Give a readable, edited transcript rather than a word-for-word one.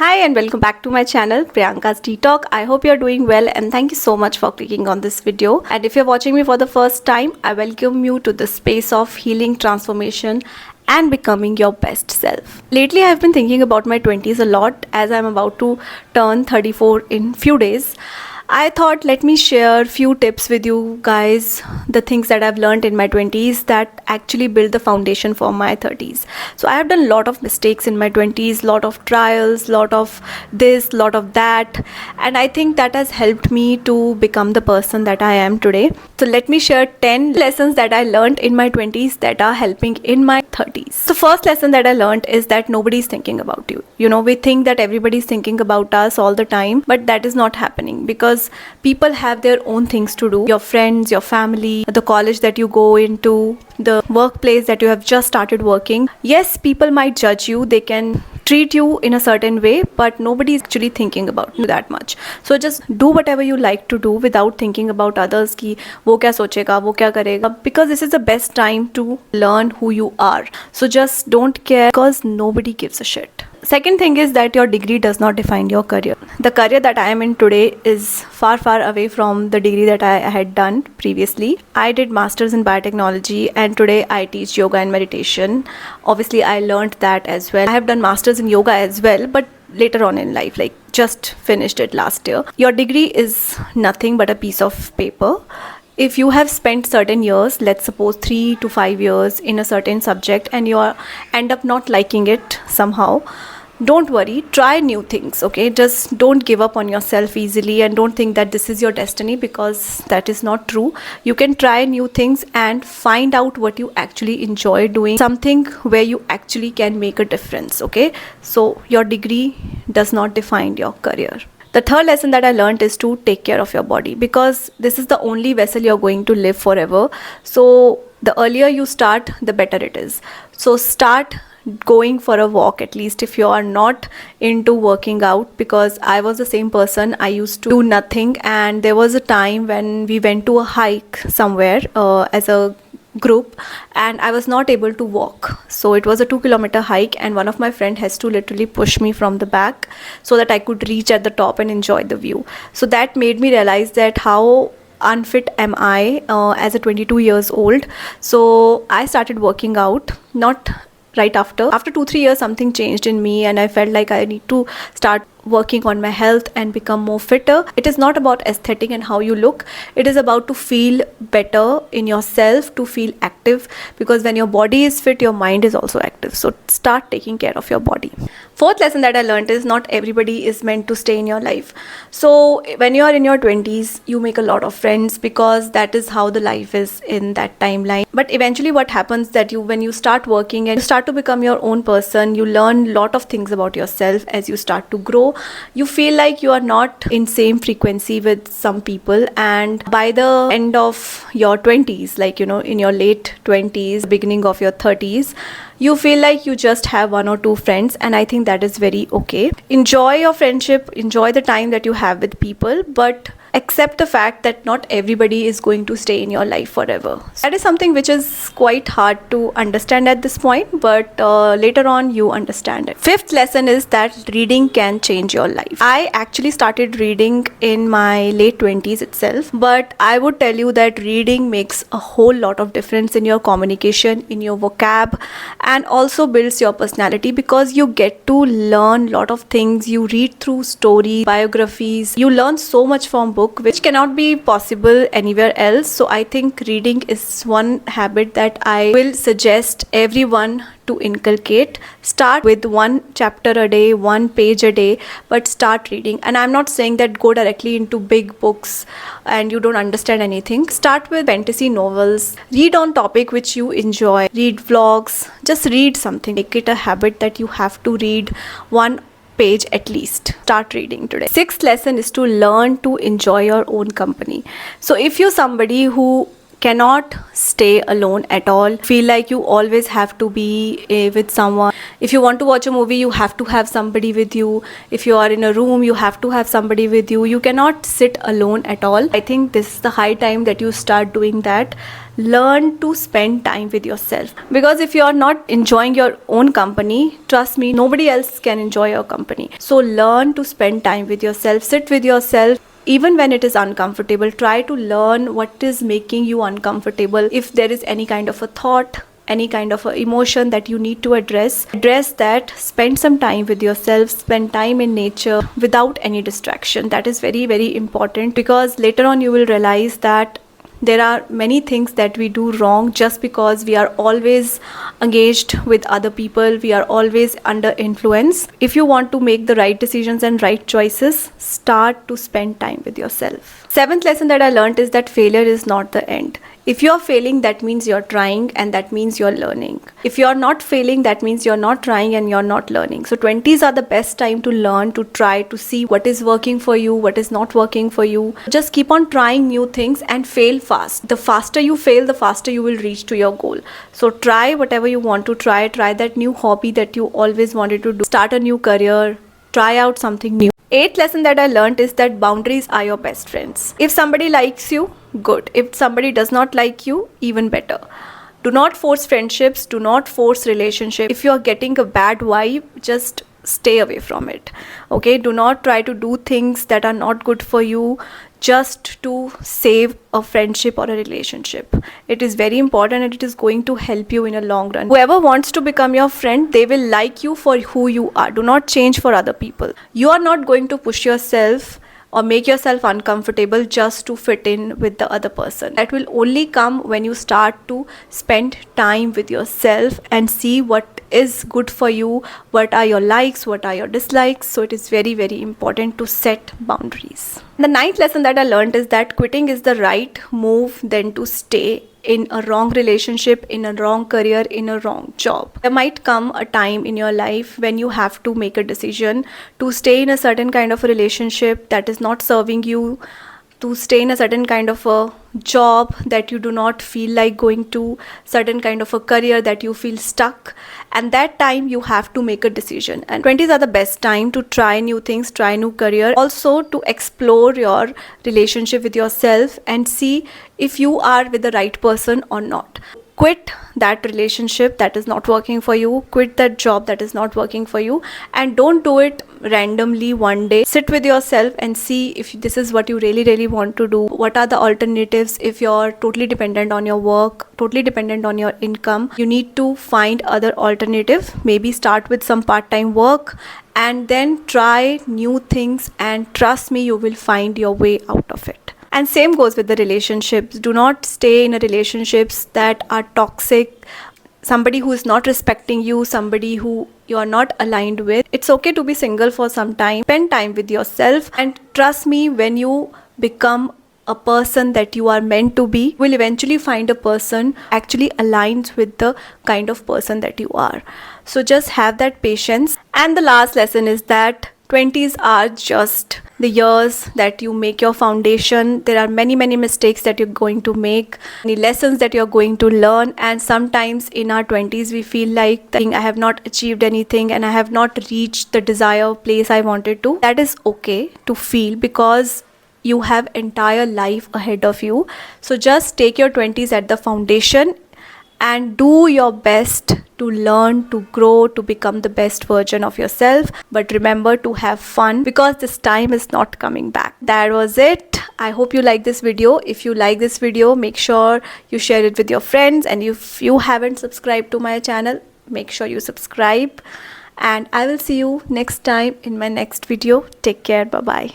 Hi and welcome back to my channel Priyanka's Tea Talk. I hope you're doing well and thank you so much for clicking on this video. And if you're watching me for the first time, I welcome you to the space of healing, transformation and becoming your best self. Lately I've been thinking about my 20s a lot as I'm about to turn 34 in few days. I thought let me share few tips with you guys, the things that I've learned in my 20s that actually build the foundation for my 30s. So I have done a lot of mistakes in my 20s, lot of trials, lot of this, lot of that, and I think that has helped me to become the person that I am today. So let me share 10 lessons that I learned in my 20s that are helping in my 30s. So first lesson that I learned is that nobody is thinking about you. You know, we think that everybody is thinking about us all the time, but that is not happening because people have their own things to do. Your friends, your family, the college that you go into, the workplace that you have just started working. Yes, people might judge you, they can treat you in a certain way, but nobody is actually thinking about you that much. So just do whatever you like to do without thinking about others ki wo kya sochega, wo kya karega, because this is the best time to learn who you are. So just don't care because nobody gives a shit. Second thing is that your degree does not define your career. The career that I am in today is far away from the degree that I had done previously. I did masters in biotechnology and today I teach yoga and meditation. Obviously I learned that as well. I have done masters in yoga as well, but later on in life, like just finished it last year. Your degree is nothing but a piece of paper. If you have spent certain years, let's suppose 3 to 5 years in a certain subject and you end up not liking it somehow, don't worry, try new things, okay? Just don't give up on yourself easily and don't think that this is your destiny, because that is not true. You can try new things and find out what you actually enjoy doing, something where you actually can make a difference, okay? So your degree does not define your career. The third lesson that I learned is to take care of your body, because this is the only vessel you're going to live forever. So the earlier you start, the better it is. So start going for a walk, at least if you are not into working out, because I was the same person. I used to do nothing, and there was a time when we went to a hike somewhere as a group and I was not able to walk. So it was a 2-kilometer hike and one of my friend has to literally push me from the back so that I could reach at the top and enjoy the view. So that made me realize that how unfit am I as a 22 years old. So I started working out, not right after 2-3 years something changed in me and I felt like I need to start working on my health and become more fitter. It is not about aesthetic and how you look. It is about to feel better in yourself, to feel active, because when your body is fit, your mind is also active. So start taking care of your body. Fourth lesson that I learned is not everybody is meant to stay in your life. So when you are in your 20s, you make a lot of friends because that is how the life is in that timeline. But eventually what happens that when you start working and you start to become your own person, you learn a lot of things about yourself as you start to grow. You feel like you are not in same frequency with some people, and by the end of your 20s, like in your late 20s, beginning of your 30s, you feel like you just have 1 or 2 friends, and I think that is very okay. Enjoy your friendship, enjoy the time that you have with people, but accept the fact that not everybody is going to stay in your life forever. That is something which is quite hard to understand at this point, but later on you understand it. Fifth lesson is that reading can change your life. I actually started reading in my late 20s itself, but I would tell you that reading makes a whole lot of difference in your communication, in your vocab, and also builds your personality, because you get to learn a lot of things. You read through stories, biographies, you learn so much from book which cannot be possible anywhere else. So I think reading is one habit that I will suggest everyone to inculcate. Start with 1 chapter a day, 1 page a day, but start reading. And I'm not saying that go directly into big books and you don't understand anything. Start with fantasy novels, read on topic which you enjoy, read vlogs, just read something. Make it a habit that you have to read 1 page at least. Start reading today. Sixth lesson is to learn to enjoy your own company. So if you're somebody who cannot stay alone at all. Feel like you always have to be with someone. If you want to watch a movie, you have to have somebody with you. If you are in a room, you have to have somebody with you. You cannot sit alone at all. I think this is the high time that you start doing that. Learn to spend time with yourself, because if you are not enjoying your own company, trust me, nobody else can enjoy your company. So learn to spend time with yourself. Sit with yourself. Even when it is uncomfortable, try to learn what is making you uncomfortable. If there is any kind of a thought, any kind of a emotion that you need to address that. Spend some time with yourself. Spend time in nature without any distraction. That is very, very important, because later on you will realize that there are many things that we do wrong just because we are always engaged with other people. We are always under influence. If you want to make the right decisions and right choices, start to spend time with yourself. Seventh lesson that I learned is that failure is not the end. If you're failing, that means you're trying, and that means you're learning. If you're not failing, that means you're not trying and you're not learning. So 20s are the best time to learn, to try, to see what is working for you, what is not working for you. Just keep on trying new things and fail fast. The faster you fail, the faster you will reach to your goal. So try whatever you want to try. Try that new hobby that you always wanted to do. Start a new career. Try out something new. Eighth lesson that I learned is that boundaries are your best friends. If somebody likes you, good. If somebody does not like you, even better. Do not force friendships. Do not force relationships. If you are getting a bad vibe, just stay away from it. Okay, do not try to do things that are not good for you just to save a friendship or a relationship. It is very important, and it is going to help you in a long run. Whoever wants to become your friend, they will like you for who you are. Do not change for other people. You are not going to push yourself or make yourself uncomfortable just to fit in with the other person. That will only come when you start to spend time with yourself and see what is good for you, what are your likes, what are your dislikes. So it is very, very important to set boundaries. The ninth lesson that I learned is that quitting is the right move than to stay in a wrong relationship, in a wrong career, in a wrong job. There might come a time in your life when you have to make a decision to stay in a certain kind of a relationship that is not serving you, to stay in a certain kind of a job that you do not feel like going to, certain kind of a career that you feel stuck, and that time you have to make a decision. And 20s are the best time to try new things, try new career, also to explore your relationship with yourself and see if you are with the right person or not. Quit that relationship that is not working for you, quit that job that is not working for you, and don't do it randomly one day. Sit with yourself and see if this is what you really, really want to do. What are the alternatives? If you're totally dependent on your work, totally dependent on your income, you need to find other alternative. Maybe start with some part-time work and then try new things, and trust me, you will find your way out of it. And same goes with the relationships. Do not stay in a relationships that are toxic. Somebody who is not respecting you, somebody who you are not aligned with. It's okay to be single for some time. Spend time with yourself, and trust me, when you become a person that you are meant to be, you will eventually find a person actually aligns with the kind of person that you are. So just have that patience. And the last lesson is that 20s are just the years that you make your foundation. There are many, many mistakes that you're going to make, many lessons that you're going to learn, and sometimes in our 20s we feel like I have not achieved anything and I have not reached the desired place I wanted to. That is okay to feel, because you have entire life ahead of you. So just take your 20s at the foundation and do your best to learn, to grow, to become the best version of yourself. But remember to have fun, because this time is not coming back. That was it. I hope you like this video. If you like this video, make sure you share it with your friends. And if you haven't subscribed to my channel, make sure you subscribe. And I will see you next time in my next video. Take care. Bye-bye.